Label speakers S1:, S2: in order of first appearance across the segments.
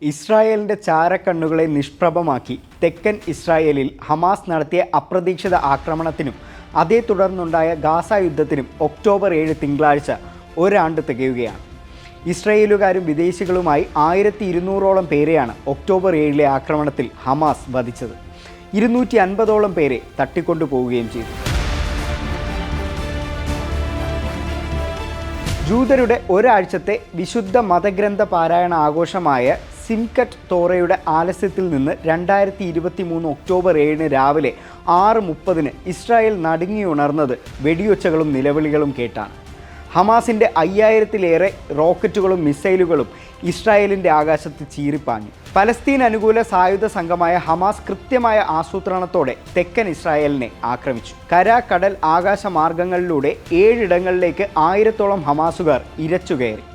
S1: ഇസ്രായേലിന്റെ ചാരക്കണ്ണുകളെ നിഷ്പ്രഭമാക്കി തെക്കൻ ഇസ്രായേലിൽ ഹമാസ് നടത്തിയ അപ്രതീക്ഷിത ആക്രമണത്തിനും അതേ തുടർന്നുണ്ടായ ഗാസ യുദ്ധത്തിനും ഒക്ടോബർ 7 തിങ്കളാഴ്ച ഒരാണ്ട് തികയുകയാണ്. ഇസ്രായേലുകാരും വിദേശികളുമായി 1200ഓളം പേരെയാണ് ഒക്ടോബർ 7 ആക്രമണത്തിൽ ഹമാസ് വധിച്ചത്. 250ഓളം പേരെ തട്ടിക്കൊണ്ടുപോവുകയും ചെയ്തു. ജൂതരുടെ ഒരാഴ്ചത്തെ വിശുദ്ധ മതഗ്രന്ഥ പാരായണ ആഘോഷമായ സിംകറ്റ് തോറയുടെ ആലസ്യത്തിൽ നിന്ന് 2023 ഒക്ടോബർ 7 രാവിലെ 6:30 ഇസ്രായേൽ നടുങ്ങിയുണർന്നത് വെടിയൊച്ചകളും നിലവിളികളും കേട്ടാണ്. ഹമാസിൻ്റെ 5000-ലേറെ റോക്കറ്റുകളും മിസൈലുകളും ഇസ്രായേലിൻ്റെ ആകാശത്ത് ചീറിപ്പാഞ്ഞു. പലസ്തീൻ അനുകൂല സായുധ സംഘമായ ഹമാസ് കൃത്യമായ ആസൂത്രണത്തോടെ തെക്കൻ ഇസ്രായേലിനെ ആക്രമിച്ചു. കര, കടൽ, ആകാശ മാർഗങ്ങളിലൂടെ 7 ഇടങ്ങളിലേക്ക് 1000ഓളം ഹമാസുകാർ ഇരച്ചുകയറി.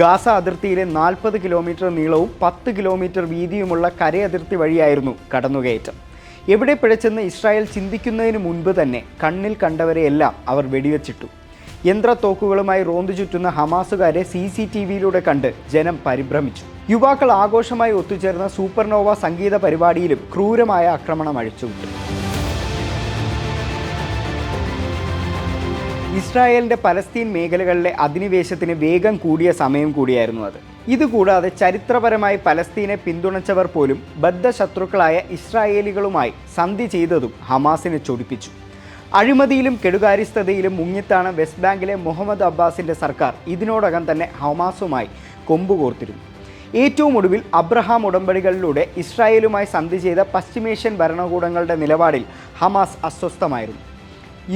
S1: ഗാസ അതിർത്തിയിലെ 40 കിലോമീറ്റർ നീളവും 10 കിലോമീറ്റർ വീതിയുമുള്ള കരയതിർത്തി വഴിയായിരുന്നു കടന്നുകയറ്റം. എവിടെ പിഴച്ചെന്ന് ഇസ്രായേൽ ചിന്തിക്കുന്നതിന് മുൻപ് തന്നെ കണ്ണിൽ കണ്ടവരെയെല്ലാം അവർ വെടിവെച്ചിട്ടു. യന്ത്രത്തോക്കുകളുമായി റോന്തു ചുറ്റുന്ന ഹമാസുകാരെ CCTVയിലൂടെ കണ്ട് ജനം പരിഭ്രമിച്ചു. യുവാക്കൾ ആഘോഷമായി ഒത്തുചേർന്ന സൂപ്പർനോവ സംഗീത പരിപാടിയിലും ക്രൂരമായ ആക്രമണം അഴിച്ചുവിട്ടു. ഇസ്രായേലിൻ്റെ പലസ്തീൻ മേഖലകളിലെ അധിനിവേശത്തിന് വേഗം കൂടിയ സമയം കൂടിയായിരുന്നു അത്. ഇതുകൂടാതെ ചരിത്രപരമായി പലസ്തീനെ പിന്തുണച്ചവർ പോലും ബദ്ധശത്രുക്കളായ ഇസ്രായേലികളുമായി സന്ധി ചെയ്തതും ഹമാസിനെ ചൊടിപ്പിച്ചു. അഴിമതിയിലും കെടുകാര്യസ്ഥതയിലും മുങ്ങിത്താണ് വെസ്റ്റ് ബാങ്കിലെ മുഹമ്മദ് അബ്ബാസിൻ്റെ സർക്കാർ ഇതിനോടകം തന്നെ ഹമാസുമായി കൊമ്പുകോർത്തിരുന്നു. ഏറ്റവും ഒടുവിൽ അബ്രഹാം ഉടമ്പടികളിലൂടെ ഇസ്രായേലുമായി സന്ധി ചെയ്ത പശ്ചിമേഷ്യൻ ഭരണകൂടങ്ങളുടെ നിലപാടിൽ ഹമാസ് അസ്വസ്ഥമായിരുന്നു.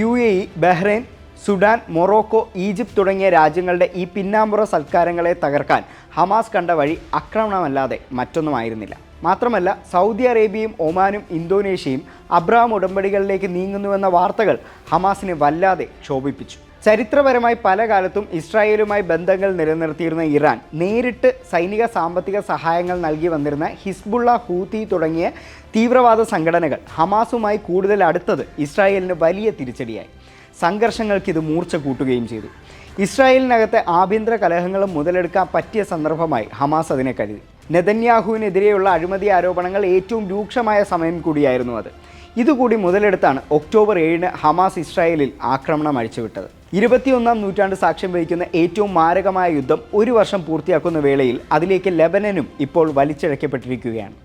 S1: UAE, Bahrain, Sudan, Morocco, Egypt തുടങ്ങിയ രാജ്യങ്ങളുടെ ഈ പിന്നാമ്പുറ സൽക്കാരങ്ങളെ തകർക്കാൻ ഹമാസ് കണ്ട വഴി ആക്രമണമല്ലാതെ മറ്റൊന്നുമായിരുന്നില്ല. മാത്രമല്ല, സൗദി അറേബ്യയും ഒമാനും ഇന്തോനേഷ്യയും അബ്രഹാം ഉടമ്പടികളിലേക്ക് നീങ്ങുന്നുവെന്ന വാർത്തകൾ ഹമാസിനെ വല്ലാതെ ക്ഷോഭിപ്പിച്ചു. ചരിത്രപരമായി പല കാലത്തും ഇസ്രായേലുമായി ബന്ധങ്ങൾ നിലനിർത്തിയിരുന്ന ഇറാൻ നേരിട്ട് സൈനിക സാമ്പത്തിക സഹായങ്ങൾ നൽകി വന്നിരുന്ന ഹിസ്ബുള്ള, ഹൂത്തി തുടങ്ങിയ തീവ്രവാദ സംഘടനകൾ ഹമാസുമായി കൂടുതൽ അടുത്തത് ഇസ്രായേലിന് വലിയ തിരിച്ചടിയായി. സംഘർഷങ്ങൾക്ക് ഇത് മൂർച്ച കൂട്ടുകയും ചെയ്തു. ഇസ്രായേലിനകത്തെ ആഭ്യന്തര കലഹങ്ങളും മുതലെടുക്കാൻ പറ്റിയ സന്ദർഭമായി ഹമാസ് അതിനെ കരുതി. നെതന്യാഹുവിനെതിരെയുള്ള അഴിമതി ആരോപണങ്ങൾ ഏറ്റവും രൂക്ഷമായ സമയം കൂടിയായിരുന്നു അത്. ഇതുകൂടി മുതലെടുത്താണ് ഒക്ടോബർ 7 ഹമാസ് ഇസ്രായേലിൽ ആക്രമണം അഴിച്ചുവിട്ടത്. 21-ാം നൂറ്റാണ്ട് സാക്ഷ്യം വഹിക്കുന്ന ഏറ്റവും മാരകമായ യുദ്ധം 1 വർഷം പൂർത്തിയാക്കുന്ന വേളയിൽ അതിലേക്ക് ലെബനനും ഇപ്പോൾ വലിച്ചിഴക്കപ്പെട്ടിരിക്കുകയാണ്.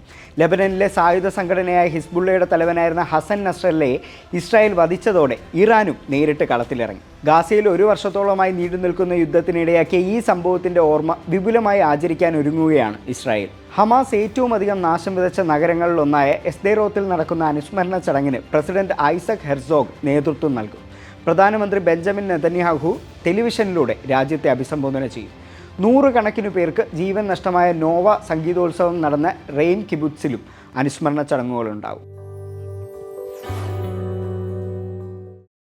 S1: ലെബനനിലെ സായുധ സംഘടനയായ ഹിസ്ബുള്ളയുടെ തലവനായിരുന്ന ഹസൻ നസ്രല്ലയെ ഇസ്രായേൽ വധിച്ചതോടെ ഇറാനും നേരിട്ട് കളത്തിലിറങ്ങി. ഗാസയിൽ 1 വർഷത്തോളമായി നീണ്ടു നിൽക്കുന്ന യുദ്ധത്തിനിടയാക്കിയ ഈ സംഭവത്തിൻ്റെ ഓർമ്മ വിപുലമായി ആചരിക്കാൻ ഒരുങ്ങുകയാണ് ഇസ്രായേൽ. ഹമാസ് ഏറ്റവും അധികം നാശം വിതച്ച നഗരങ്ങളിലൊന്നായ എസ്ദേറോത്തിൽ നടക്കുന്ന അനുസ്മരണ ചടങ്ങിന് പ്രസിഡന്റ് ഐസക് ഹെർസോഗ് നേതൃത്വം നൽകും. പ്രധാനമന്ത്രി ബെഞ്ചമിൻ നെതന്യാഹു ടെലിവിഷനിലൂടെ രാജ്യത്തെ അഭിസംബോധന ചെയ്യും. 100 കണക്കിന് പേർക്ക് ജീവൻ നഷ്ടമായ നോവ സംഗീതോത്സവം നടന്ന റെയിൻ കിബുട്സിലും അനുസ്മരണ ചടങ്ങുകളുണ്ടാവും.